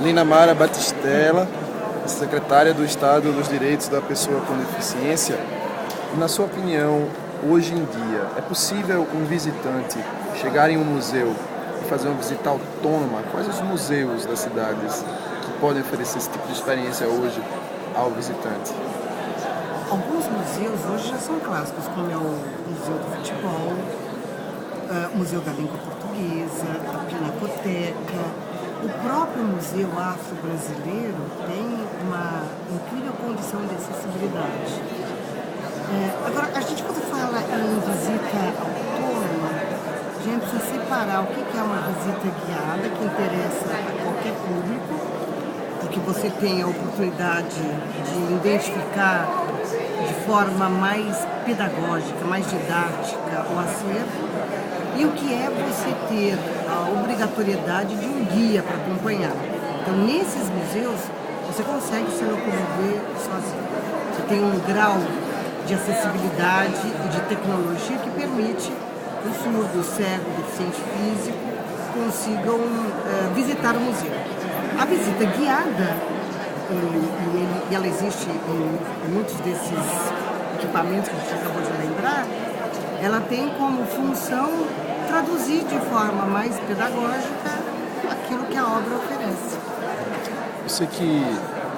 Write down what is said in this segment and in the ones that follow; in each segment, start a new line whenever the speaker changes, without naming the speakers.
Linamara Batistella, secretária do Estado dos Direitos da Pessoa com Deficiência. Na sua opinião, hoje em dia, é possível um visitante chegar em um museu e fazer uma visita autônoma? Quais os museus das cidades que podem oferecer esse tipo de experiência hoje ao visitante?
Alguns museus hoje já são clássicos, como é o Museu do Futebol, o Museu da Língua Portuguesa, a Pinacoteca. O próprio Museu Afro-Brasileiro tem uma incrível condição de acessibilidade. Agora, a gente quando fala em visita autônoma, a gente precisa separar o que é uma visita guiada, que interessa a qualquer público, porque você tem a oportunidade de identificar de forma mais pedagógica, mais didática o acervo, e o que é você ter a obrigatoriedade de um guia para acompanhar. Então, nesses museus, você consegue se locomover sozinho. Você tem um grau de acessibilidade e de tecnologia que permite que o surdo, o cego, o deficiente físico consigam visitar o museu. A visita guiada, e ela existe em muitos desses equipamentos que a gente acabou de lembrar, ela tem como função traduzir de forma mais pedagógica aquilo que a obra oferece.
Eu sei que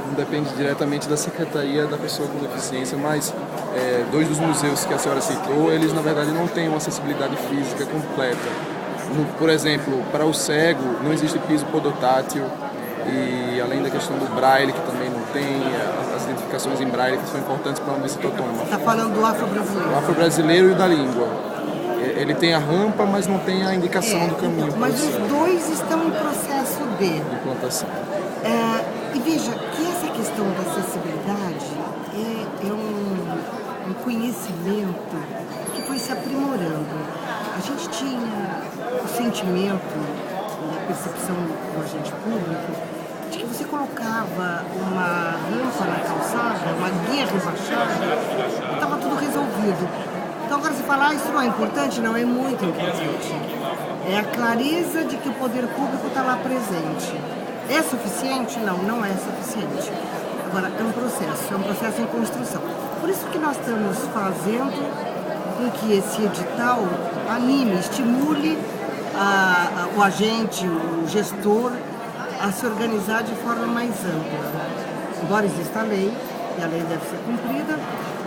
não depende diretamente da Secretaria da Pessoa com Deficiência, mas dois dos museus que a senhora citou, eles na verdade não têm uma acessibilidade física completa. Por exemplo, para o cego não existe piso podotátil, e além da questão do braille, que também não tem, as identificações em braille que são importantes para uma visita autônoma.
Está falando do afro-brasileiro?
O afro-brasileiro e o da língua. Ele tem a rampa, mas não tem a indicação do caminho.
Então, mas os dois estão em processo de
implantação.
E veja que essa questão da acessibilidade é um conhecimento que foi se aprimorando. A gente tinha o sentimento, a percepção do agente público, de que você colocava uma rampa na calçada, uma guia rebaixada, e estava tudo resolvido. Então agora você fala, isso não é importante? Não, é muito importante. É a clareza de que o poder público está lá presente. É suficiente? Não, não é suficiente. Agora, é um processo em construção. Por isso que nós estamos fazendo com que esse edital anime, estimule o agente, o gestor, a se organizar de forma mais ampla. Embora exista a lei, e a lei deve ser cumprida,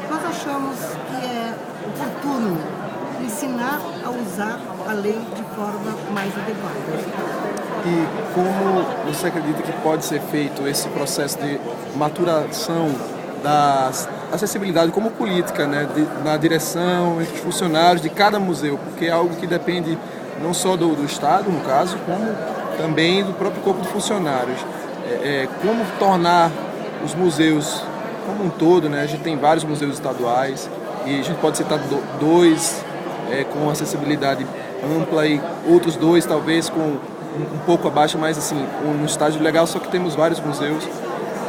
nós achamos que é oportuno ensinar a usar a lei de forma mais adequada.
E como você acredita que pode ser feito esse processo de maturação da acessibilidade como política, né, na direção, entre os funcionários de cada museu, porque é algo que depende não só do Estado, no caso, como também do próprio corpo de funcionários. Como tornar os museus como um todo, né? A gente tem vários museus estaduais e a gente pode citar dois com acessibilidade ampla e outros dois talvez com um pouco abaixo, mas assim, no estágio legal, só que temos vários museus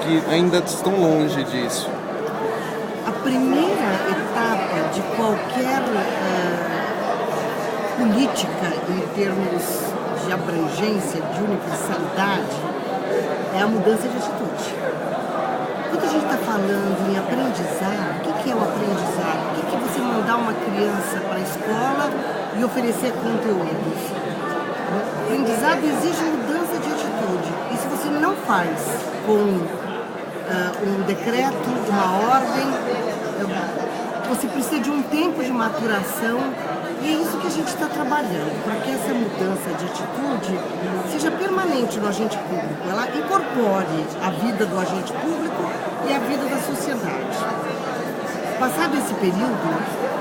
que ainda estão longe disso.
A primeira etapa de qualquer política em termos de abrangência, de universalidade, é a mudança de atitude. Quando a gente está falando em aprendizado, o que é o aprendizado? O que é você mandar uma criança para a escola e oferecer conteúdos? O aprendizado exige mudança de atitude. E se você não faz com um decreto, uma ordem, você precisa de um tempo de maturação. E é isso que a gente está trabalhando, para que essa mudança de atitude seja permanente no agente público, ela incorpore a vida do agente público e a vida da sociedade. Passado esse período,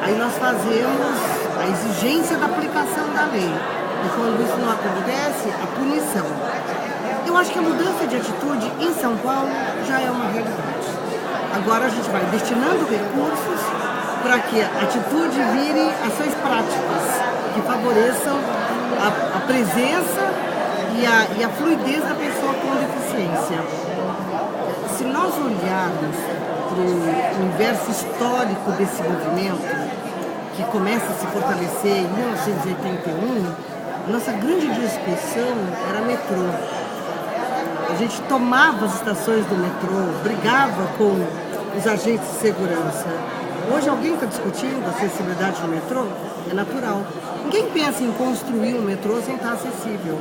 aí nós fazemos a exigência da aplicação da lei. E quando isso não acontece, a punição. Eu acho que a mudança de atitude em São Paulo já é uma realidade. Agora a gente vai destinando recursos para que a atitude vire ações práticas que favoreçam a presença e a fluidez da pessoa com deficiência. Se nós olharmos para o universo histórico desse movimento, que começa a se fortalecer em 1981, nossa grande discussão era metrô. A A gente tomava as estações do metrô, brigava com os agentes de segurança. Hoje alguém está discutindo a acessibilidade do metrô? É natural. Ninguém pensa em construir um metrô sem estar acessível.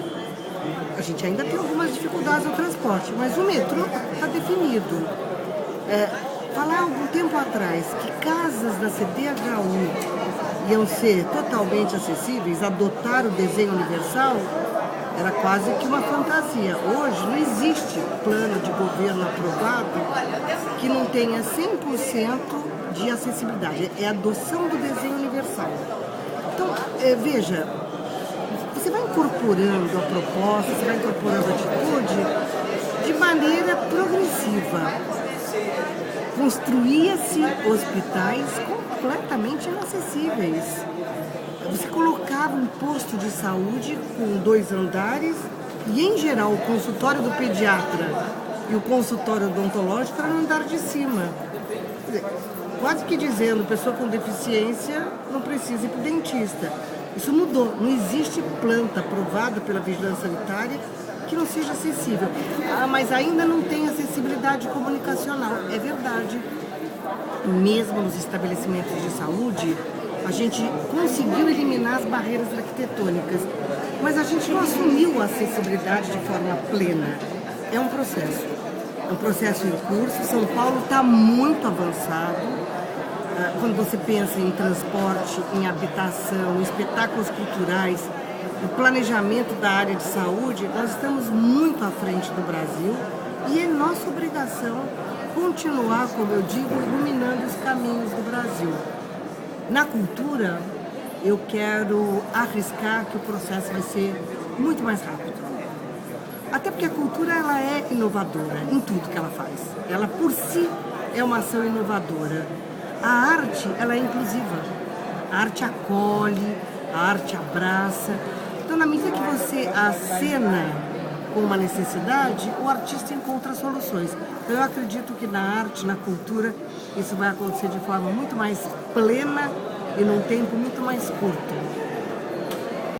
A gente ainda tem algumas dificuldades no transporte, mas o metrô está definido. Falar algum tempo atrás que casas da CDHU iam ser totalmente acessíveis, adotar o desenho universal, era quase que uma fantasia. Hoje não existe plano de governo aprovado que não tenha 100% de acessibilidade. É a adoção do desenho universal. Então, veja, você vai incorporando a proposta, você vai incorporando a atitude de maneira progressiva. Construía-se hospitais completamente inacessíveis. Você colocava um posto de saúde com 2 andares e, em geral, o consultório do pediatra e o consultório odontológico era no andar de cima. Quase que dizendo, pessoa com deficiência não precisa ir para o dentista. Isso mudou. Não existe planta aprovada pela Vigilância Sanitária que não seja acessível. Mas ainda não tem acessibilidade comunicacional. É verdade. Mesmo nos estabelecimentos de saúde, a gente conseguiu eliminar as barreiras arquitetônicas, mas a gente não assumiu a acessibilidade de forma plena. É um processo em curso. São Paulo está muito avançado. Quando você pensa em transporte, em habitação, em espetáculos culturais, no planejamento da área de saúde, nós estamos muito à frente do Brasil e é nossa obrigação continuar, como eu digo, iluminando os caminhos do Brasil. Na cultura, eu quero arriscar que o processo vai ser muito mais rápido. Até porque a cultura ela é inovadora em tudo que ela faz. Ela, por si, é uma ação inovadora. A arte, ela é inclusiva. A arte acolhe, a arte abraça. Então, na medida que você acena com uma necessidade, o artista encontra soluções. Então, eu acredito que na arte, na cultura, isso vai acontecer de forma muito mais plena e num tempo muito mais curto.